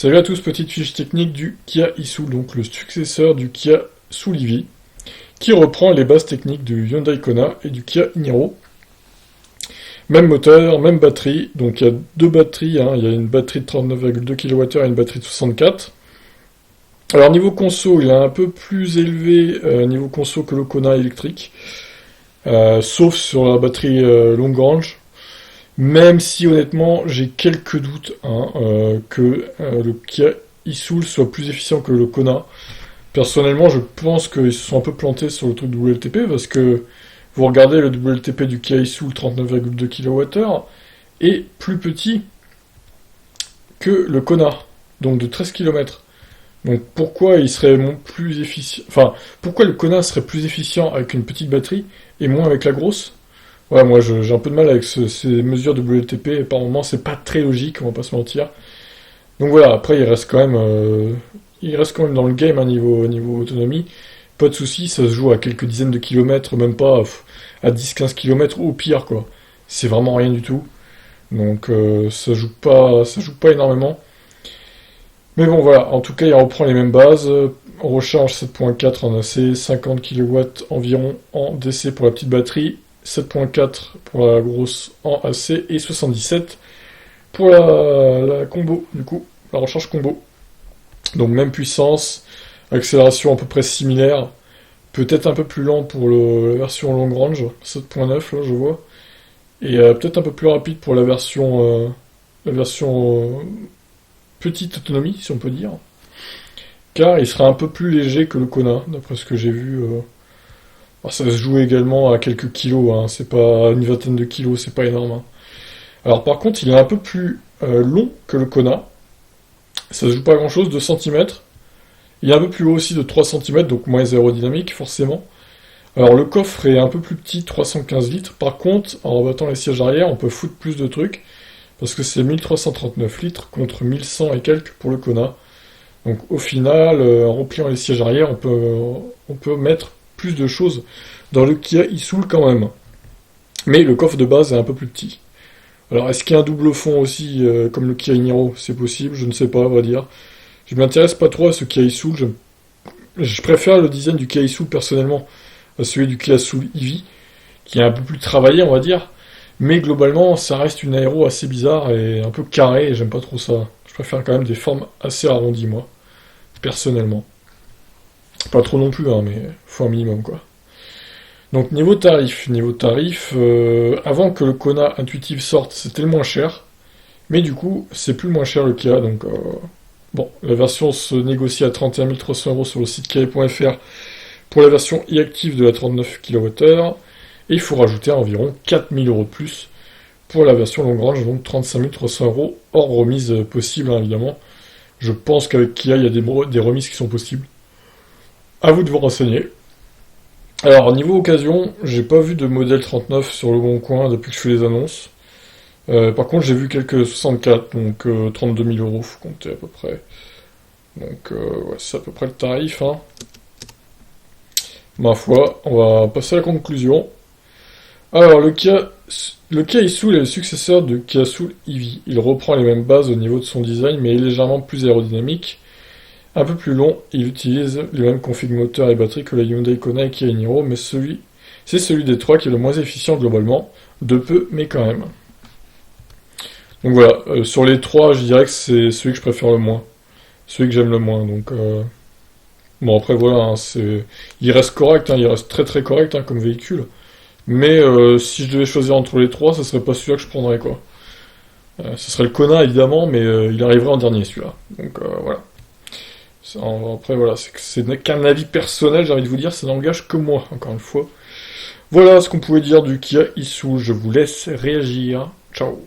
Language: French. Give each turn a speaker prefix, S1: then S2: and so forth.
S1: Salut à tous, petite fiche technique du Kia e-Soul, donc le successeur du Kia Soul EV, qui reprend les bases techniques du Hyundai Kona et du Kia Niro. Même moteur, même batterie, donc il y a deux batteries, il y a une batterie de 39,2 kWh et une batterie de 64. Alors niveau conso, il est un peu plus élevé niveau conso que le Kona électrique, sauf sur la batterie long range. Même si honnêtement j'ai quelques doutes que le Kia e-Soul soit plus efficient que le Kona. Personnellement, je pense qu'ils se sont un peu plantés sur le truc WLTP parce que vous regardez le WLTP du Kia e-Soul 39,2 kWh est plus petit que le Kona, donc de 13 km. Donc pourquoi il serait plus efficient, enfin pourquoi le Kona serait plus efficient avec une petite batterie et moins avec la grosse? Ouais, moi j'ai un peu de mal avec ces mesures de WLTP, et par moments c'est pas très logique, on va pas se mentir. Donc voilà, après il reste quand même dans le game niveau autonomie. Pas de soucis, ça se joue à quelques dizaines de kilomètres, même pas à 10-15 km au pire quoi. C'est vraiment rien du tout. Donc ça joue pas énormément. Mais bon voilà, en tout cas il reprend les mêmes bases. On recharge 7.4 en AC, 50 kW environ en DC pour la petite batterie, 7.4 pour la grosse en AC et 77 pour la combo, du coup, la recharge combo. Donc même puissance, accélération à peu près similaire, peut-être un peu plus lent pour la version long range, 7.9 là je vois, et peut-être un peu plus rapide pour la version petite autonomie si on peut dire, car il sera un peu plus léger que le Kona, d'après ce que j'ai vu. Ça se joue également à quelques kilos, c'est pas une vingtaine de kilos, c'est pas énorme. Alors par contre, il est un peu plus long que le Kona. Ça se joue pas à grand chose, 2 cm. Il est un peu plus haut aussi de 3 cm, donc moins aérodynamique forcément. Alors le coffre est un peu plus petit, 315 litres. Par contre, en rebattant les sièges arrière, on peut foutre plus de trucs, parce que c'est 1339 litres contre 1100 et quelques pour le Kona. Donc au final, en repliant les sièges arrière, on peut mettre plus de choses dans le Kia e-Soul quand même. Mais le coffre de base est un peu plus petit. Alors est-ce qu'il y a un double fond aussi, comme le Kia Niro? C'est possible, je ne sais pas, à vrai dire. Je m'intéresse pas trop à ce Kia e-Soul. Je préfère le design du Kia e-Soul personnellement à celui du Kia Soul EV, qui est un peu plus travaillé, on va dire. Mais globalement, ça reste une aéro assez bizarre et un peu carré, et j'aime pas trop ça. Je préfère quand même des formes assez arrondies, moi, personnellement. Pas trop non plus, mais faut un minimum, quoi. Donc niveau tarif, avant que le Kona Intuitive sorte, c'était le moins cher. Mais du coup, c'est plus le moins cher le Kia, donc bon, la version se négocie à 31 300 € sur le site kia.fr pour la version e-active de la 39 kWh, et il faut rajouter environ 4 000 € de plus pour la version long range, donc 35 300 € hors remise possible, évidemment. Je pense qu'avec Kia, il y a des remises qui sont possibles. À vous de vous renseigner. Alors, niveau occasion, j'ai pas vu de modèle 39 sur le bon coin depuis que je fais les annonces. Par contre, j'ai vu quelques 64, donc 32 000 €, faut compter à peu près. Donc, ouais, c'est à peu près le tarif. Ma foi, on va passer à la conclusion. Alors, le Kia e-Soul est le successeur de Kia Soul EV. Il reprend les mêmes bases au niveau de son design, mais est légèrement plus aérodynamique. Un peu plus long, il utilise les mêmes configs moteur et batterie que la Hyundai Kona et Kia Niro, mais c'est celui des trois qui est le moins efficient globalement, de peu, mais quand même. Donc voilà, sur les trois, je dirais que c'est celui que je préfère le moins, celui que j'aime le moins. Donc bon après voilà, il reste correct, il reste très très correct comme véhicule, mais si je devais choisir entre les trois, ce serait pas celui-là que je prendrais quoi. Ce serait le Kona évidemment, mais il arriverait en dernier celui-là. Donc voilà. Après voilà, c'est qu'un avis personnel, j'ai envie de vous dire, ça n'engage que moi, encore une fois. Voilà ce qu'on pouvait dire du Kia e-Soul, je vous laisse réagir. Ciao.